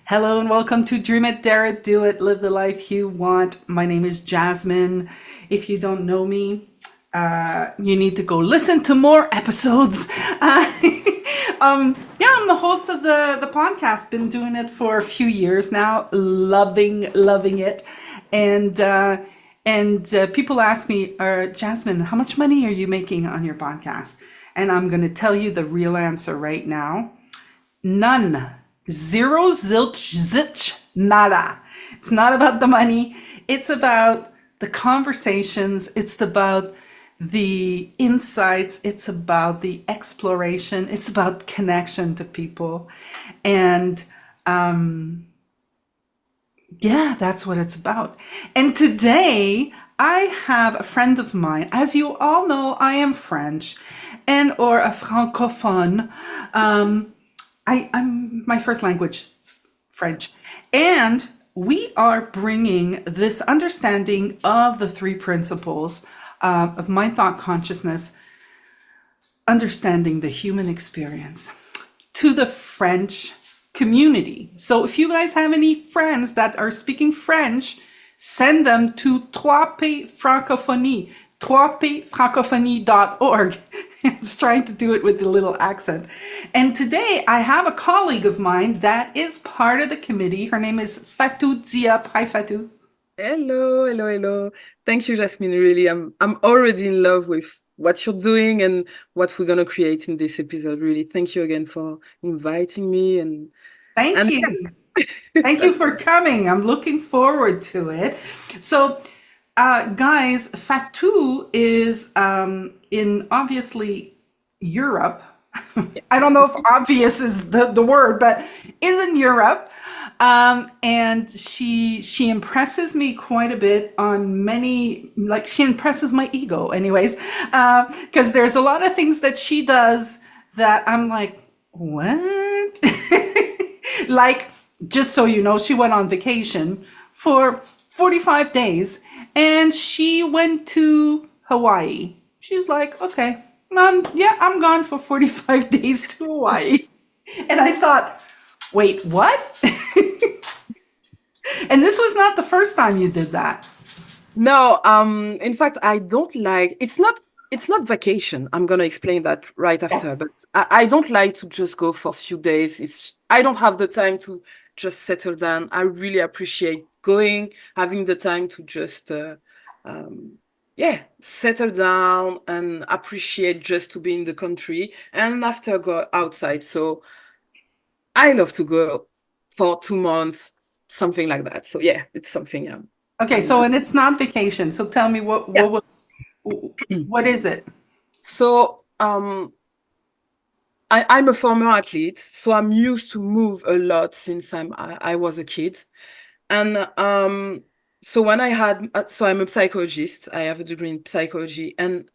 Hello and welcome to Dream It, Dare It, Do It, Live the Life You Want. My name is Jasmine. If you don't know me, you need to go listen to more episodes. I'm the host of the podcast. Been doing it for a few years now. Loving it. And people ask me, Jasmine, how much money are you making on your podcast? And I'm going to tell you the real answer right now. None. Zero, zilch, zitch, nada. It's not about the money. It's about the conversations. It's about the insights. It's about the exploration. It's about connection to people. And yeah, that's what it's about. And today I have a friend of mine. As you all know, I am French and or a francophone. I'm my first language, French. And we are bringing this understanding of the three principles of mind, thought, consciousness, understanding the human experience to the French community. So if you guys have any friends that are speaking French, send them to 3P Francophonie, 3pfrancophonie.org. I'm just trying to do it with a little accent. And today I have a colleague of mine that is part of the committee. Her name is Fatou Diop. Hi, Fatou. Hello, hello, hello. Thank you, Jasmine. Really, I'm already in love with what you're doing and what we're gonna create in this episode. Really, thank you again for inviting me Thank and you. Thank you that's for coming. I'm looking forward to it. So, guys, Fatou is in obviously Europe. I don't know if obvious is the word, but is in Europe. And she impresses me quite a bit on many, like she impresses my ego anyways, because there's a lot of things that she does that I'm like, what? Like, just so you know, she went on vacation for 45 days and she went to Hawaii. She's like, okay, yeah, I'm gone for 45 days to Hawaii. And I thought, wait, what? And this was not the first time you did that. no. In fact, I don't like. It's not vacation. I'm gonna explain that right after. But I don't like to just go for a few days. I don't have the time to just settle down. I really appreciate going, having the time to just yeah, settle down and appreciate just to be in the country and after go outside. So I love to go for 2 months, something like that. So yeah, it's something Okay, I'm so and it's not vacation. So tell me yeah. what is it? So I'm a former athlete, so I'm used to move a lot since I was a kid. And so when I had, so I'm a psychologist, I have a degree in psychology. And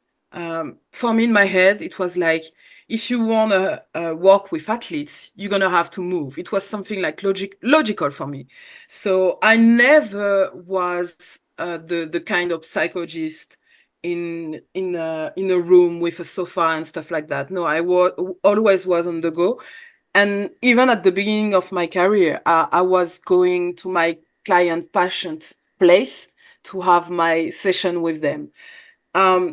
for me in my head, it was like, if you want to work with athletes, you're going to have to move. It was something like logical for me. So I never was the kind of psychologist in a room with a sofa and stuff like that. No, always was on the go. And even at the beginning of my career, I was going to my client patient place to have my session with them.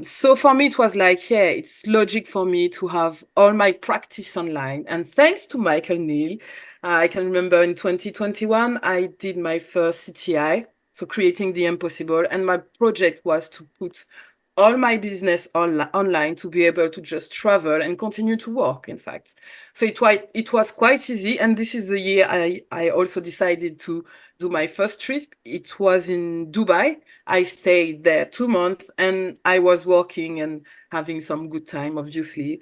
So for me, it was like, yeah, it's logic for me to have all my practice online. And thanks to Michael Neill, I can remember in 2021, I did my first CTI, so creating the impossible. And my project was to put all my business online to be able to just travel and continue to work, in fact. So it was quite easy. And this is the year I also decided to do my first trip. It was in Dubai. I stayed there 2 months and I was working and having some good time, obviously,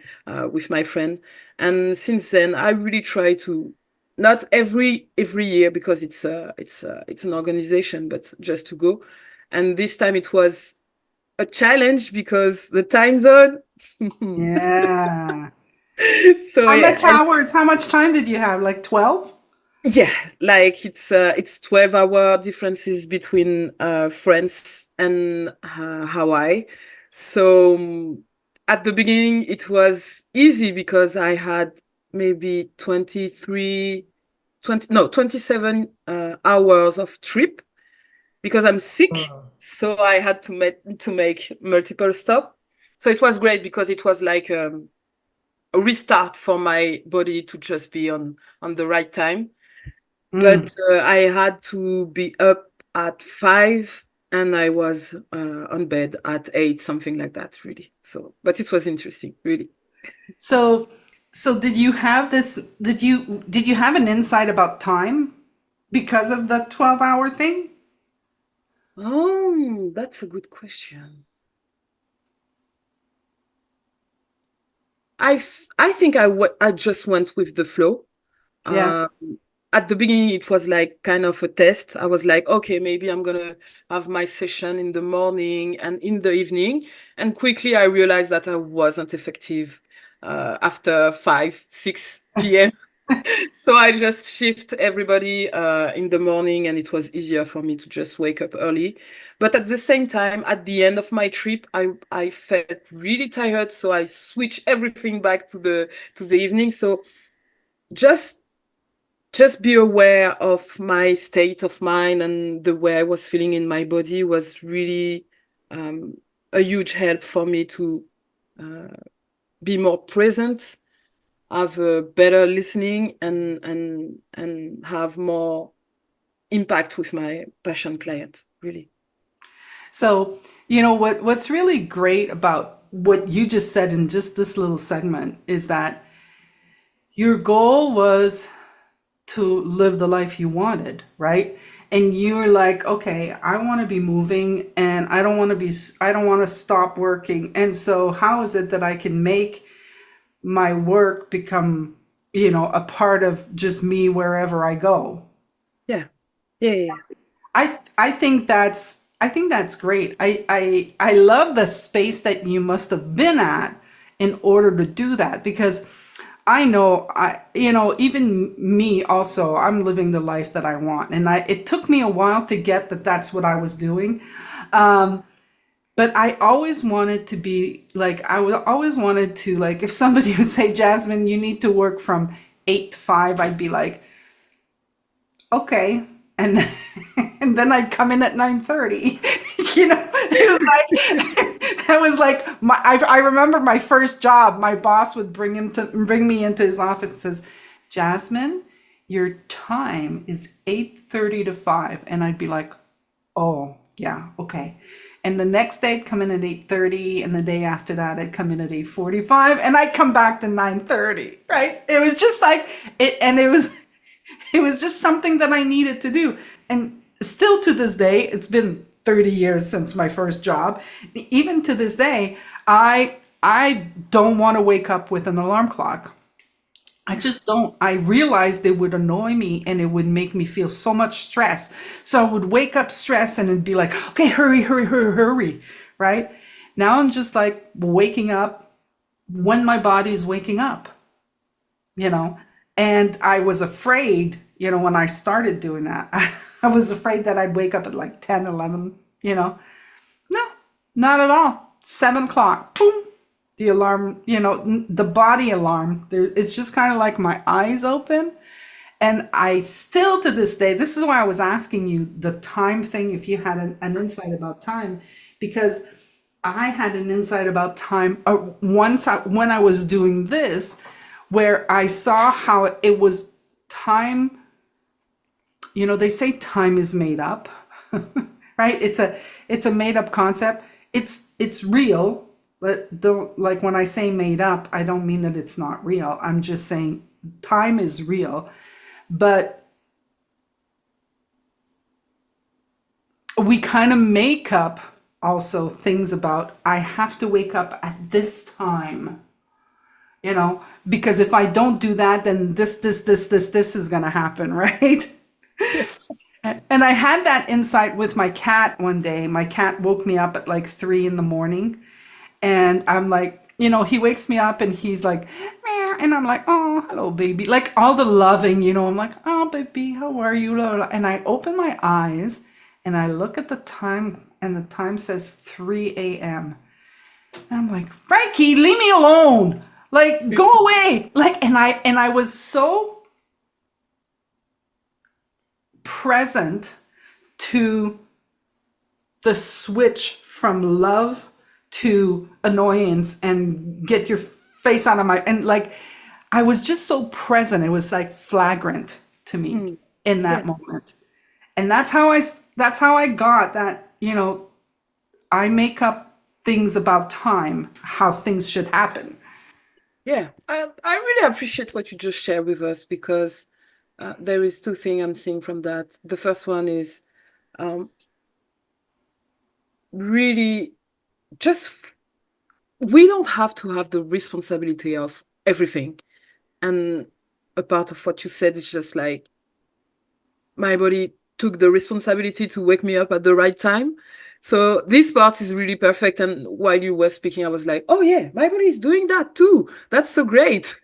with my friend. And since then, I really try to not every year because it's an organization, but just to go. And this time it was a challenge because the time zone. Yeah. So How yeah, much and hours? How much time did you have? Like 12? yeah, like it's 12-hour differences between France and Hawaii. So at the beginning it was easy because I had maybe 27 hours of trip because I'm sick. So I had to make multiple stops. So it was great because it was like a restart for my body to just be on the right time. Mm. But I had to be up at 5 and I was on bed at 8, something like that, really. So, but it was interesting, really. So, so did you have this, did you have an insight about time because of the 12-hour thing? Oh, that's a good question. I think I just went with the flow. Yeah. Um, at the beginning, it was like kind of a test. I was like, okay, maybe I'm gonna have my session in the morning and in the evening. And quickly, I realized that I wasn't effective after 5, 6 p.m. So I just shift everybody in the morning, and it was easier for me to just wake up early. But at the same time, at the end of my trip, I felt really tired, so I switched everything back to the evening. So just just be aware of my state of mind and the way I was feeling in my body was really um, a huge help for me to uh, be more present, have a better listening, and have more impact with my patient client. Really, So, what's really great about what you just said in just this little segment is that your goal was to live the life you wanted, right? And you were like, okay, I want to be moving and I don't want to stop working. And so how is it that I can make my work become, a part of just me wherever I go? yeah, yeah, yeah, I think that's great. I love the space that you must have been at in order to do that because I know even me also I'm living the life that I want and it took me a while to get that that's what I was doing. But I always wanted to be like always wanted to like if somebody would say, Jasmine, you need to work from 8 to 5, I'd be like, okay. And then, and then I'd come in at 9:30. It was like that was like I remember my first job. My boss would bring me into his office and says, Jasmine, your time is 8:30 to 5. And I'd be like, oh, yeah, okay. And the next day I'd come in at 8:30, and the day after that I'd come in at 8:45, and I'd come back to 9:30, right? It was just like it, and it was just something that I needed to do. And still to this day, it's been 30 years since my first job. Even to this day, I don't want to wake up with an alarm clock. I just don't. I realized it would annoy me and it would make me feel so much stress. So I would wake up stressed and it'd be like, okay, hurry, hurry, hurry, hurry, right? Now I'm just like waking up when my body is waking up, you know? And I was afraid, when I started doing that, I was afraid that I'd wake up at like 10, 11, you know? No, not at all. 7 o'clock, boom, the alarm, the body alarm. It's just kind of like my eyes open. And I still to this day, this is why I was asking you the time thing, if you had an insight about time, because I had an insight about time when I was doing this, where I saw how it was time. They say time is made up, right? It's a made up concept. It's real, but don't like when I say made up, I don't mean that it's not real. I'm just saying time is real, but we kind of make up also things about I have to wake up at this time, because if I don't do that, then this is gonna happen, right? yeah. And I had that insight with my cat one day. My cat woke me up at like 3 in the morning. And I'm like, he wakes me up and he's like, meow. And I'm like, oh, hello, baby. Like all the loving, I'm like, oh, baby, how are you? And I open my eyes and I look at the time and the time says 3 a.m. And I'm like, Frankie, leave me alone. Like, go away. Like, and I was so present to the switch from love to annoyance and get your face out of my, and like I was just so present. It was like flagrant to me Mm. in Yeah. that moment. And that's how I got that, I make up things about time, how things should happen. Yeah. I really appreciate what you just shared with us because there is two things I'm seeing from that. The first one is um, really just we don't have to have the responsibility of everything. And a part of what you said is just like my body took the responsibility to wake me up at the right time. So this part is really perfect. And while you were speaking, I was like, oh yeah, my body is doing that too. That's so great.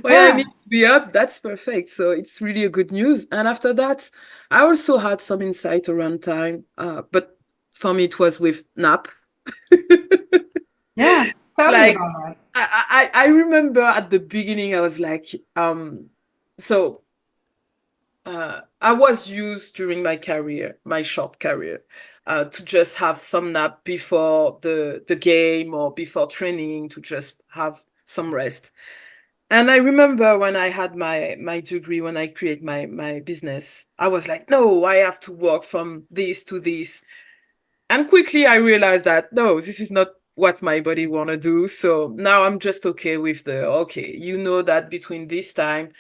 When I Yeah. need to be up, that's perfect. So it's really a good news. And after that, I also had some insight around time. But for me, it was with nap. Yeah. Tell me Like about that. I remember at the beginning, I was like, so I was used during my career, my short career, to just have some nap before the game or before training to just have some rest. And I remember when I had my degree, when I create my business, I was like, no, I have to work from this to this. And quickly I realized that no, this is not what my body wanna do. So now I'm just okay with the okay, you know that between this time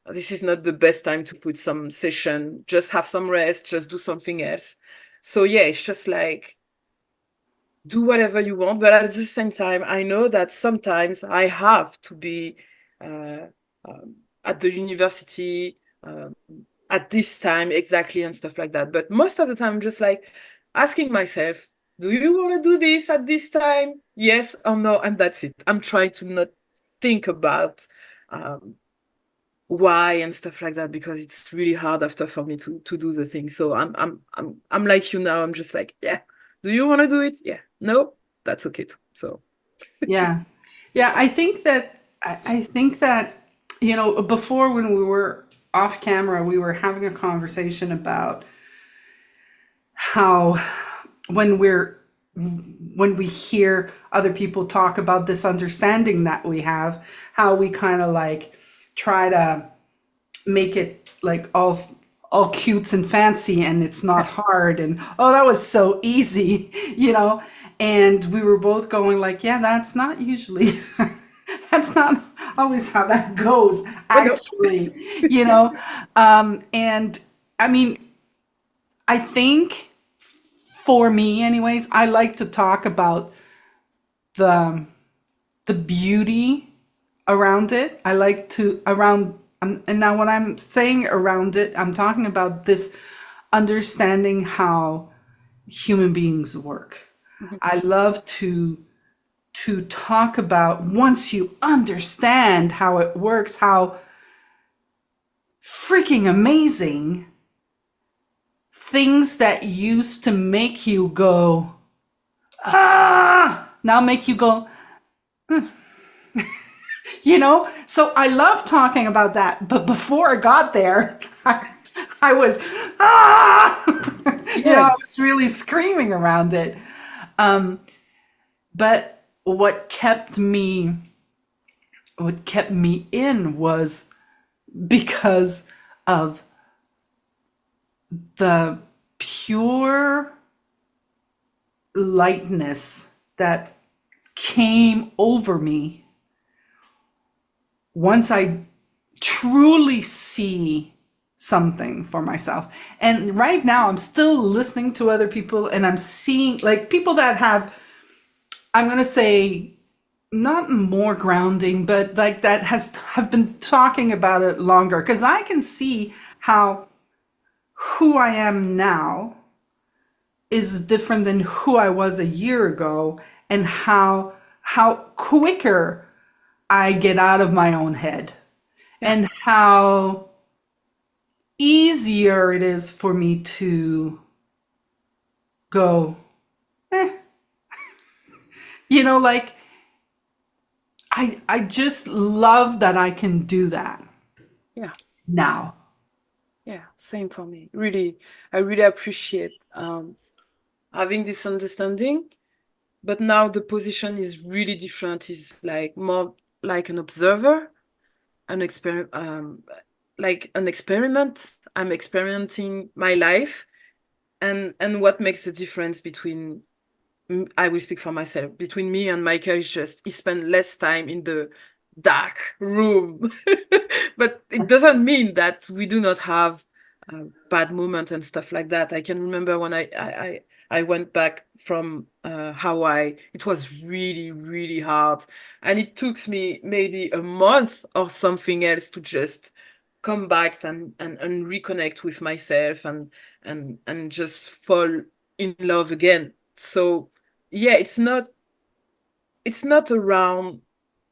this is not the best time to put some session. Just have some rest, just do something else. So yeah, it's just like do whatever you want, but at the same time, I know that sometimes I have to be uh, at the university at this time exactly and stuff like that. But most of the time, I'm just like asking myself, do you want to do this at this time? Yes or no? And that's it. I'm trying to not think about um, why and stuff like that because it's really hard after for me to do the thing. So I'm like you now. I'm just like, yeah. Do you want to do it? Yeah. No, that's okay too. So Yeah. Yeah, I think that before, when we were off camera, we were having a conversation about how when we hear other people talk about this understanding that we have, how we kind of like try to make it like all cutes and fancy, and it's not hard, and oh, that was so easy, and we were both going like, yeah, that's not usually that's not always how that goes, oh no. actually, and I mean, I think, for me anyways, I like to talk about the the beauty around it. I like to around and now when I'm saying around it, I'm talking about this understanding how human beings work. Mhm. I love to talk about, once you understand how it works, how freaking amazing things that used to make you go now make you go. So I love talking about that, but before I got there, I was ah Yeah. I was really screaming around it. But what kept me in was because of the pure lightness that came over me once I truly see something for myself. And right now, I'm still listening to other people, and I'm seeing like people that I'm going to say, not more grounding, but like that have been talking about it longer, because I can see how who I am now is different than who I was a year ago, and how quicker I get out of my own head, Yeah. and how easier it is for me to go, eh, like I just love that I can do that Yeah. now. Yeah, same for me. Really, I really appreciate having this understanding. But now the position is really different. It's like more like an observer, an experiment, like an experiment. I'm experimenting my life, and what makes the difference between I will speak for myself. Between me and Michael is just he spent less time in the dark room. But it doesn't mean that we do not have bad moments and stuff like that. I can remember when I went back from Hawaii. It was really, really hard. And it took me maybe a month or something else to just come back and reconnect with myself and just fall in love again. So yeah, it's not around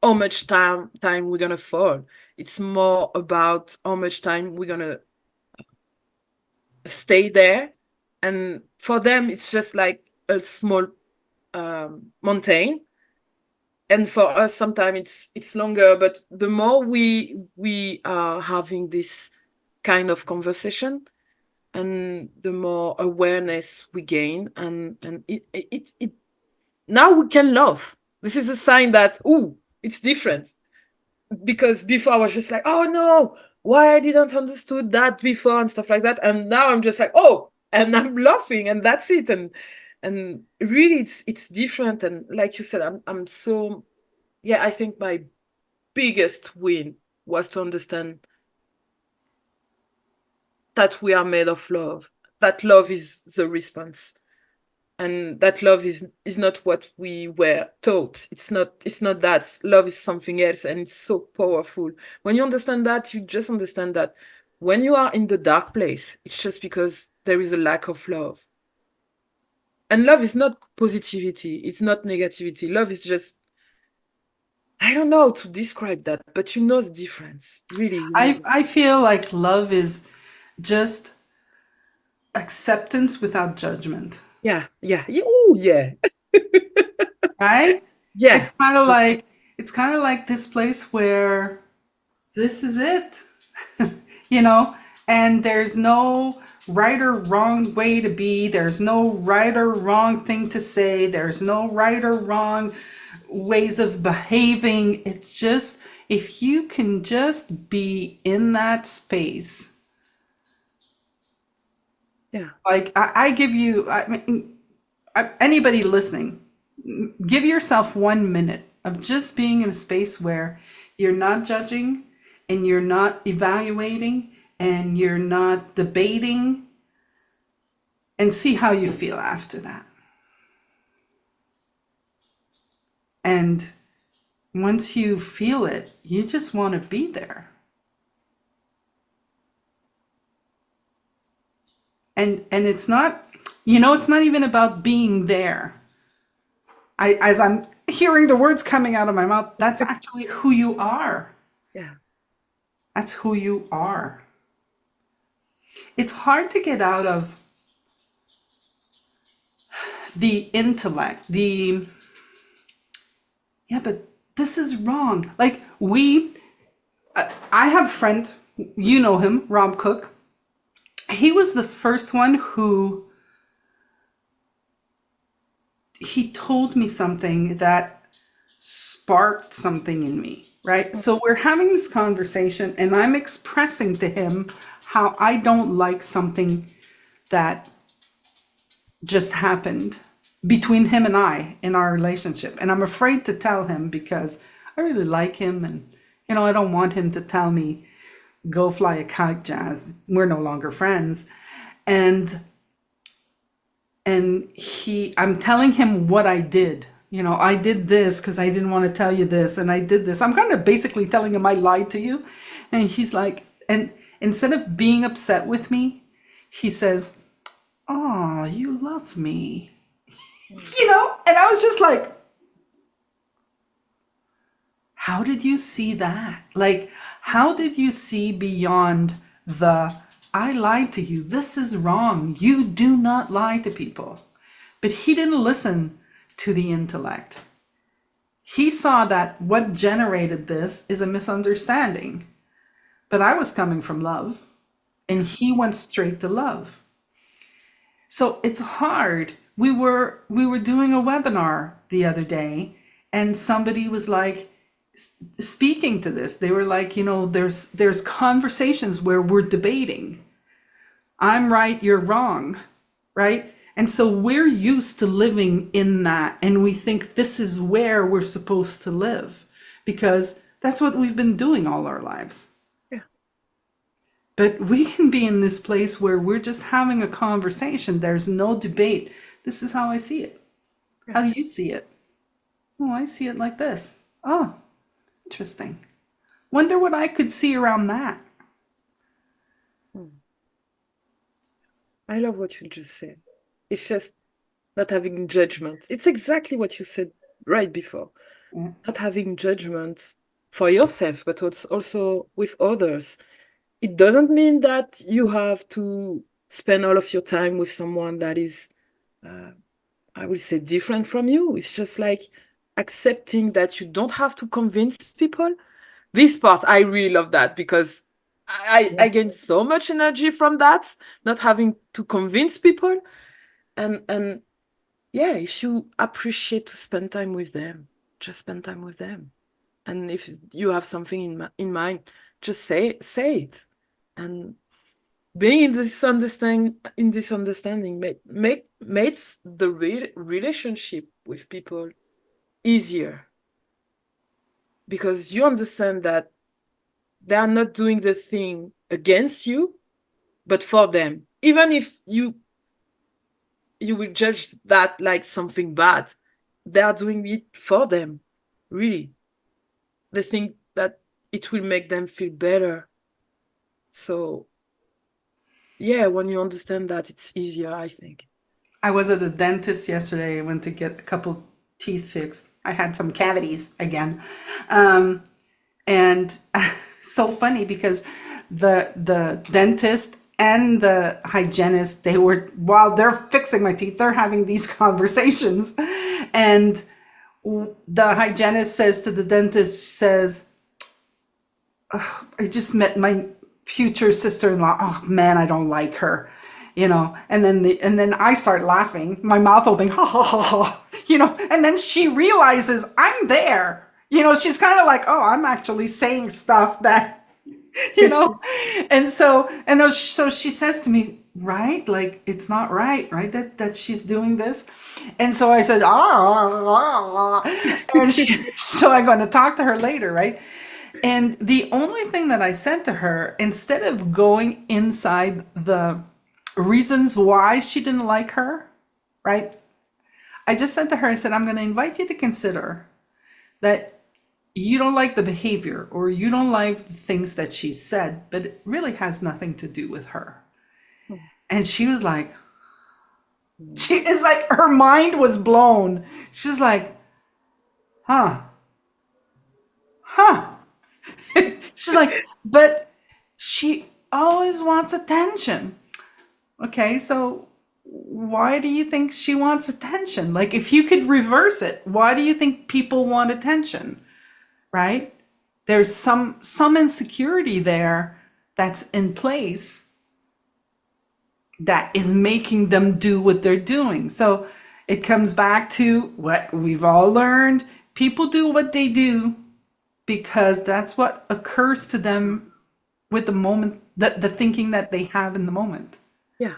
how much time we're gonna fall. It's more about how much time we're gonna stay there. And for them, it's just like a small mountain. And for us, sometimes it's longer. But the more we are having this kind of conversation, and the more awareness we gain, and it now we can love. This is a sign that, oh, it's different. Because before I was just like, oh no, why I didn't understood that before and stuff like that. And now I'm just like, oh, and I'm laughing and that's it. And really it's different. And like you said, I'm so yeah, I think my biggest win was to understand that we are made of love. That love is the response. And that love is not what we were taught. It's not that. Love is something else, and it's so powerful. When you understand that, you just understand that when you are in the dark place, it's just because there is a lack of love. And love is not positivity, it's not negativity. Love is just, I don't know how to describe that, but you know the difference. Really, you know. I feel like love is just acceptance without judgment, Yeah, yeah, yeah. Oh yeah. right? Yeah. It's kind of like it's kind of like this place where this is it, you know, and there's no right or wrong way to be. There's no right or wrong thing to say. There's no right or wrong ways of behaving. It's just if you can just be in that space, Yeah. like I give you, I mean, anybody listening, give yourself 1 minute of just being in a space where you're not judging and you're not evaluating and you're not debating, and see how you feel after that. And once you feel it, you just want to be there. And it's not, it's not even about being there. As I'm hearing the words coming out of my mouth, that's actually who you are. Yeah. That's who you are. It's hard to get out of the intellect, yeah, but this is wrong. Like, I have a friend, you know him, Rob Cook. He was the first one who, he told me something that sparked something in me, right? So we're having this conversation, and I'm expressing to him how I don't like something that just happened between him and I in our relationship. And I'm afraid to tell him because I really like him, and I don't want him to tell me, go fly a kite, Jazz. We're no longer friends. And I'm telling him what I did. I did this because I didn't want to tell you this, and I did this. I'm kind of basically telling him I lied to you. And he's like, and instead of being upset with me, he says, "Oh, you love me." And I was just like, how did you see that? Like, how did you see beyond the, I lied to you, this is wrong, you do not lie to people? But he didn't listen to the intellect. He saw that what generated this is a misunderstanding. But I was coming from love. and he went straight to love. So it's hard. We were doing a webinar the other day, and somebody was like speaking to this. They were like, there's conversations where we're debating. I'm right, you're wrong, right? And so we're used to living in that, and we think this is where we're supposed to live because that's what we've been doing all our lives. Yeah. But we can be in this place where we're just having a conversation. There's no debate. This is how I see it. Yeah. How do you see it? Oh, I see it like this. Oh, interesting. Wonder what I could see around that. Hmm. I love what you just said. It's just not having judgment. It's exactly what you said right before. Yeah. Not having judgment for yourself, but also with others. It doesn't mean that you have to spend all of your time with someone that is, I will say, different from you. It's just like accepting that you don't have to convince people. This part, I really love that because I gain so much energy from that, not having to convince people. And yeah, if you appreciate to spend time with them, just spend time with them. And if you have something in mind, just say it. And being in this understanding makes the relationship with people easier because you understand that they are not doing the thing against you, but for them. Even if you will judge that like something bad, they are doing it for them. Really, they think that it will make them feel better. So yeah, when you understand that, it's easier, I think. I was at the dentist yesterday. I went to get a couple teeth fixed. I had some cavities again. And so funny because the dentist and the hygienist, they were, while they're fixing my teeth, they're having these conversations. And the hygienist says to the dentist, says, I just met my future sister-in-law. Oh man, I don't like her. And then I start laughing, my mouth open, ha ha ha ha, and then she realizes I'm there. She's kind of like, oh, I'm actually saying stuff that, you know, so she says to me, right, like it's not right, that she's doing this, and so I said, and so I'm going to talk to her later, right? And the only thing that I said to her, instead of going inside the reasons why she didn't like her, right? I just said to her, I said, I'm going to invite you to consider that you don't like the behavior or you don't like the things that she said, but it really has nothing to do with her. And she was like, her mind was blown. She's like, huh, huh. She's like, but she always wants attention. Okay, so why do you think she wants attention? Like, if you could reverse it, why do you think people want attention? Right? There's some insecurity there that's in place that is making them do what they're doing. So it comes back to what we've all learned. People do what they do because that's what occurs to them with the moment, the thinking that they have in the moment. Yeah.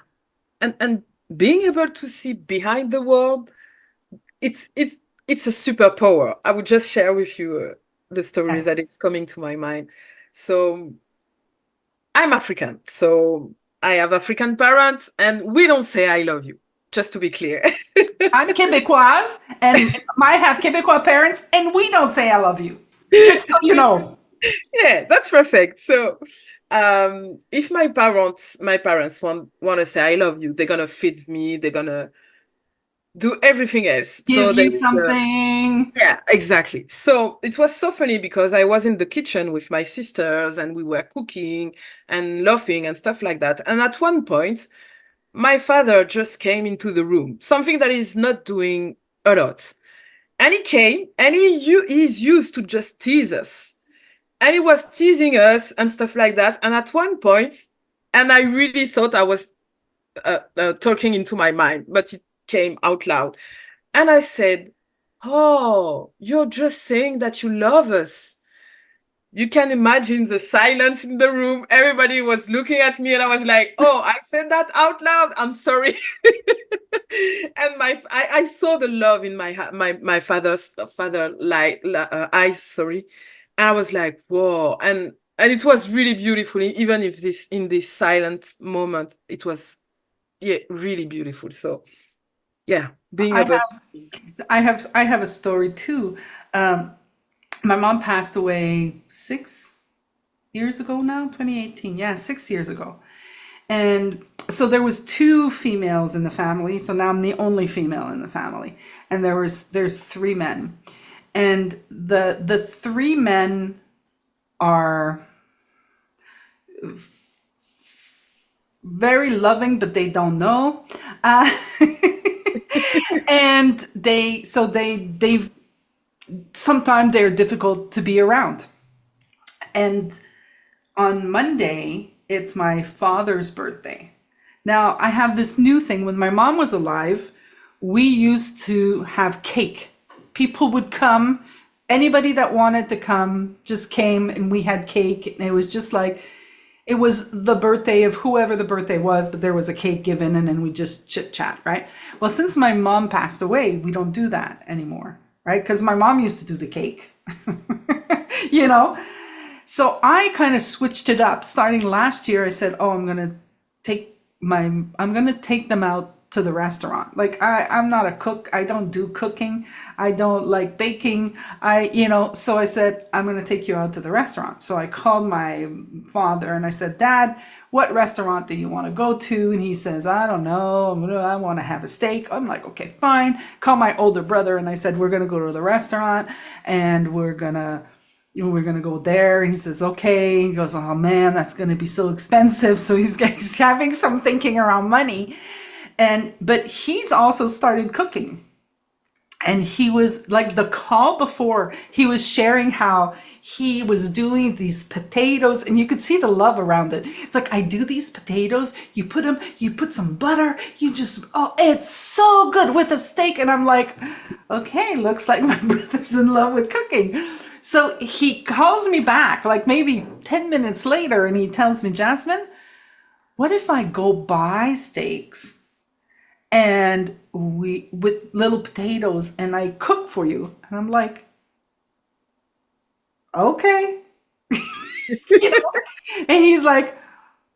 And being able to see behind the world, it's a superpower. I would just share with you the story Yeah. that is coming to my mind. So I'm African, so I have African parents, and we don't say I love you, just to be clear. I'm Quebecoise, and I have Quebecois parents, and we don't say I love you. Just so you know. Yeah, that's perfect. So if my parents want to say I love you, they're gonna feed me, they're gonna do everything else. So Give you there's something. yeah, exactly. So it was so funny because I was in the kitchen with my sisters and we were cooking and laughing and stuff like that. And at one point, my father just came into the room, something that he's not doing a lot. And he came and he's used to just tease us. And he was teasing us and stuff like that. And at one point, And I really thought I was talking into my mind, but it came out loud. And I said, "Oh, you're just saying that you love us." You can imagine the silence in the room. Everybody was looking at me, and I was like, "Oh, I said that out loud. I'm sorry." And I saw the love in my father eyes. Sorry, and I was like, "Whoa!" And it was really beautiful. Even if this in this silent moment, it was, yeah, really beautiful. So yeah, being I able. have, I have a story too. Um, my mom passed away 6 years ago now, 2018. Yeah, 6 years ago. And so there was two females in the family. So now I'm the only female in the family, and there's three men, and the three men are very loving, but they don't know. Uh, and they've sometimes they're difficult to be around. And on Monday, it's my father's birthday. Now, I have this new thing. When my mom was alive, we used to have cake. People would come, anybody that wanted to come just came, and we had cake. And it was just like, it was the birthday of whoever the birthday was, but there was a cake given, and then we just chit chat, right? Well, since my mom passed away, we don't do that anymore, right? Because my mom used to do the cake, you know? So I kind of switched it up. Starting last year, I said, "Oh, I'm gonna take them out to the restaurant." Like I'm not a cook. I don't do cooking. I don't like baking. So I said, "I'm gonna take you out to the restaurant." So I called my father and I said, "Dad, what restaurant do you want to go to?" And he says, "I don't know. I want to have a steak." I'm like, "Okay, fine." Call my older brother and I said, "We're gonna go to the restaurant and we're gonna go there." And he says, "Okay." He goes, "Oh man, that's gonna be so expensive." So he's having some thinking around money. But he's also started cooking. And he was like, the call before, he was sharing how he was doing these potatoes, and you could see the love around it. It's like, "I do these potatoes, you put some butter, oh, it's so good with a steak." And I'm like, okay, looks like my brother's in love with cooking. So he calls me back like maybe 10 minutes later, and he tells me, "Jasmine, what if I go buy steaks and we with little potatoes and I cook for you?" And I'm like, "Okay." you know? And he's like,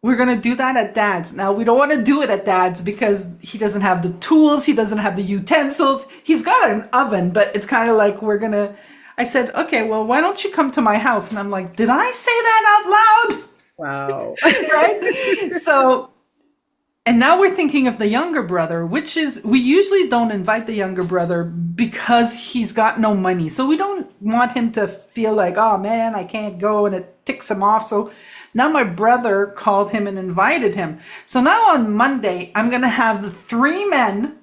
"We're gonna do that at Dad's." Now we don't want to do it at Dad's because he doesn't have the tools, he doesn't have the utensils. He's got an oven, but it's kind of like I said, "Okay, well, why don't you come to my house?" And I'm like, did I say that out loud? Wow. Right? So, and now we're thinking of the younger brother, which is, we usually don't invite the younger brother because he's got no money. So we don't want him to feel like, "Oh man, I can't go," and it ticks him off. So now my brother called him and invited him. So now on Monday, I'm going to have the three men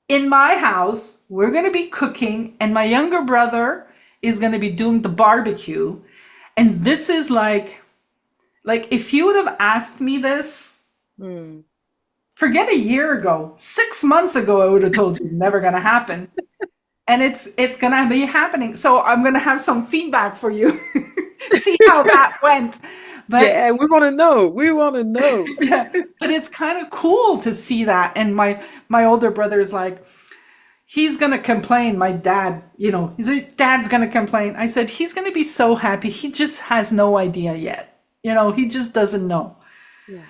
in my house. We're going to be cooking, and my younger brother is going to be doing the barbecue. And this is like if you would have asked me this, Hmm. forget a year ago, 6 months ago, I would have told you never going to happen. And it's going to be happening. So I'm going to have some feedback for you. See how that went. But Yeah, we want to know. We want to know. yeah, but it's kind of cool to see that. And my older brother is like, he's going to complain. My dad, he's like, "Dad's going to complain." I said, "He's going to be so happy. He just has no idea yet. He just doesn't know." Yeah.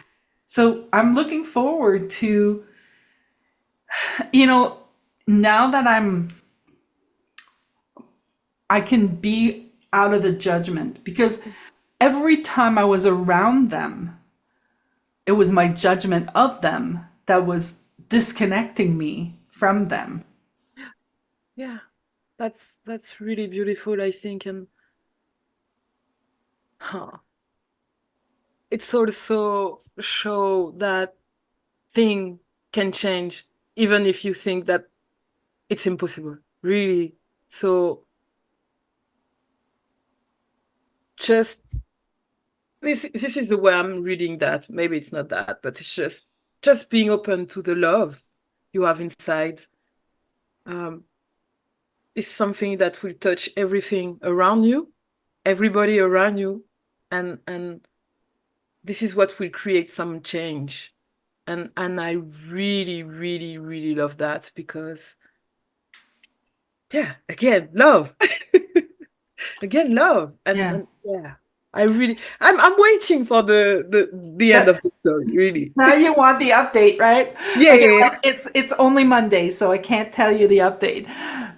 So I'm looking forward to, now that I can be out of the judgment, because every time I was around them, it was my judgment of them that was disconnecting me from them. Yeah. That's really beautiful, I think. And huh, it's also show that thing can change even if you think that it's impossible. Really. So just this is the way I'm reading that. Maybe it's not that, but it's just being open to the love you have inside. Um, is something that will touch everything around you, everybody around you, and this is what will create some change. And I really, really, really love that because yeah, again, love. Again, love. Yeah. And yeah, I'm waiting for the end of That the story, really. now you want the update, right? Yeah, Okay, yeah, well, it's only Monday, so I can't tell you the update.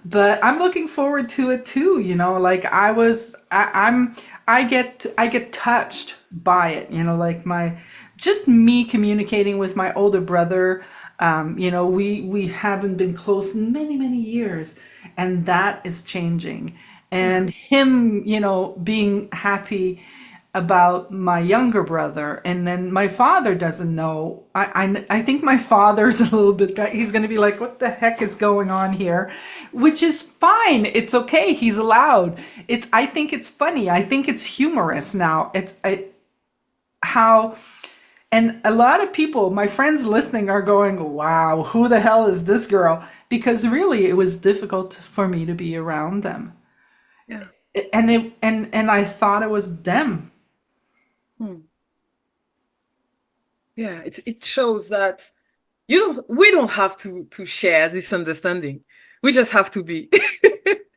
But I'm looking forward to it too, like I get touched by it, like my just me communicating with my older brother. We haven't been close in many, many years, and that is changing. yeah, And him, being happy about my younger brother, and then my father doesn't know. I think my father's a little bit, he's going to be like, what the heck is going on here, which is fine. It's okay, he's allowed. I think it's funny, I think it's humorous now. How, and a lot of people, my friends listening, are going, wow, who the hell is this girl? Because really it was difficult for me to be around them, yeah. and I thought it was them. Hmm. Yeah, it shows that we don't have to share this understanding. We just have to be.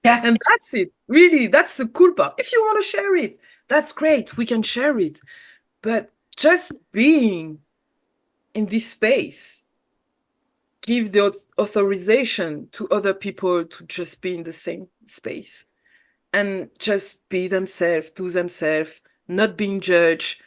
Yeah. And that's it. Really, that's the cool part. If you want to share it, that's great. We can share it. But just being in this space, give the authorization to other people to just be in the same space and just be themselves, do themselves, not being judged.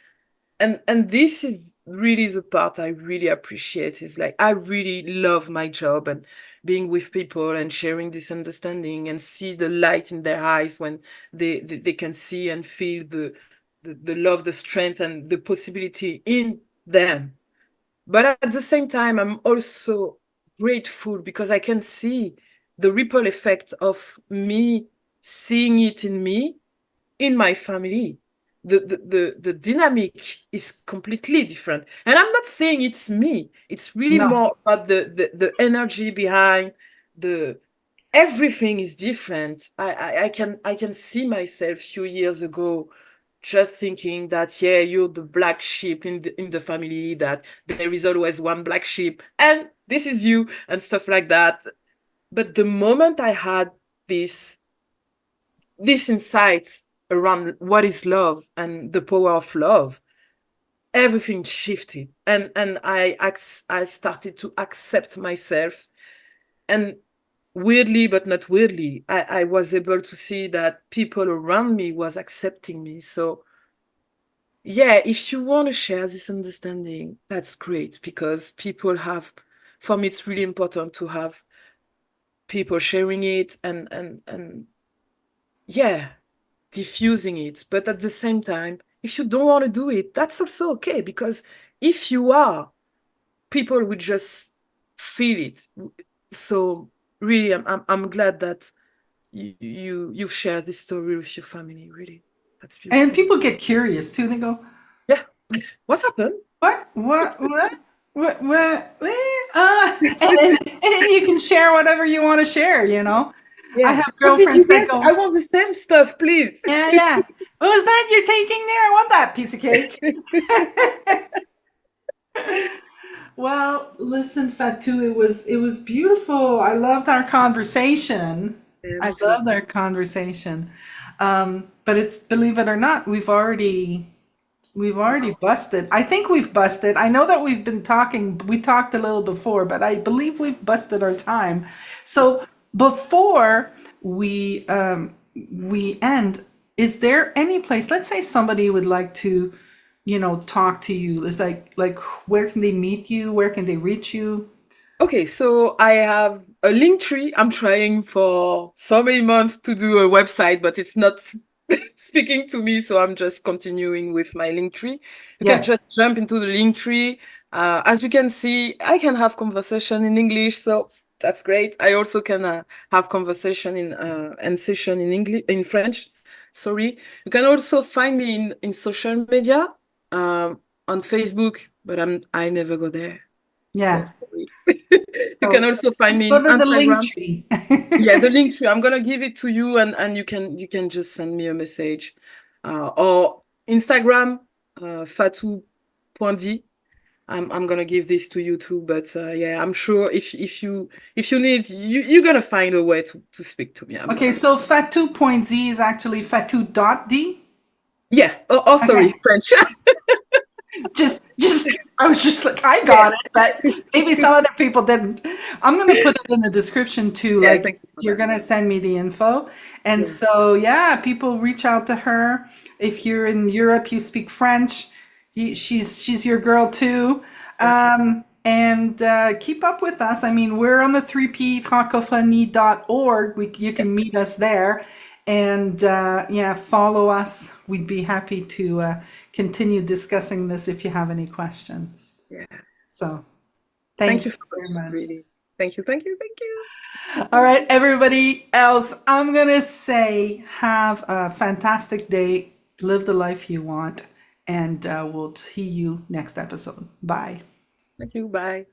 And this is really the part I really appreciate. Is like I really love my job and being with people and sharing this understanding and see the light in their eyes when they can see and feel the love, the strength, and the possibility in them. But at the same time, I'm also grateful because I can see the ripple effect of me seeing it in me, in my family. The dynamic is completely different. And I'm not saying it's me. It's really No. more about the energy behind the everything is different. I can see myself a few years ago just thinking that yeah, you're the black sheep in the family, that there is always one black sheep, and this is you and stuff like that. But the moment I had this this insight around what is love and the power of love, everything shifted, and I started to accept myself. And weirdly, but not weirdly, I was able to see that people around me was accepting me. So yeah, if you want to share this understanding, that's great, because people have, for me, it's really important to have people sharing it and yeah, diffusing it. But at the same time, if you don't want to do it, that's also okay, because if you are, people will just feel it. So really, I'm glad that you've shared this story with your family. Really, that's And beautiful. people get curious too. They go, Yeah. What happened? "What? What? What? What? And then you can share whatever you want to share. I Yeah. have What did you girlfriends that get? go, I want the same stuff, please. "Yeah, yeah. What was that you're taking there? I want that piece of cake." Well, listen, Fatou, it was beautiful. I loved our conversation. Yeah, I me too. loved our conversation. But it's, believe it or not, we've already busted. I think we've busted. I know that we've been talking, we talked a little before, but I believe we've busted our time. So before we end, is there any place, let's say somebody would like to, talk to you. Is like where can they meet you? Where can they reach you? Okay, so I have a link tree. I'm trying for so many months to do a website, but it's not speaking to me, so I'm just continuing with my link tree. You can Yes. just jump into the link tree. As you can see, I can have conversation in English, so that's great. I also can have conversation in and session in English, in French. Sorry. You can also find me in social media, on Facebook, but I never go there. So Yeah. sorry. You can So also find just me go in to the link Instagram. tree. Yeah, the link tree. I'm gonna give it to you, and you can just send me a message, or Instagram, Fatou.D. I'm gonna give this to you too, but yeah, I'm sure if you need, you're gonna find a way to speak to me. Okay, so Fatou.z is actually Fatou.d. Yeah. Oh, Okay. sorry, French. Just I was just like, I Yeah. got it, but maybe some other people didn't. I'm gonna put it in the description too. Yeah, Like thank you for you're that. gonna send me the info. And Yeah. so yeah, people reach out to her. If you're in Europe, you speak French. She's your girl too. Yeah. And keep up with us. I mean, we're on the 3P francophonie.org. You can meet us there. And yeah, follow us. We'd be happy to continue discussing this if you have any questions. Yeah. So Thank you thanks so much, very much. really. Thank you, thank you, thank you. All right, everybody else, I'm going to say have a fantastic day, live the life you want, and we'll see you next episode. Bye. Thank you. Bye.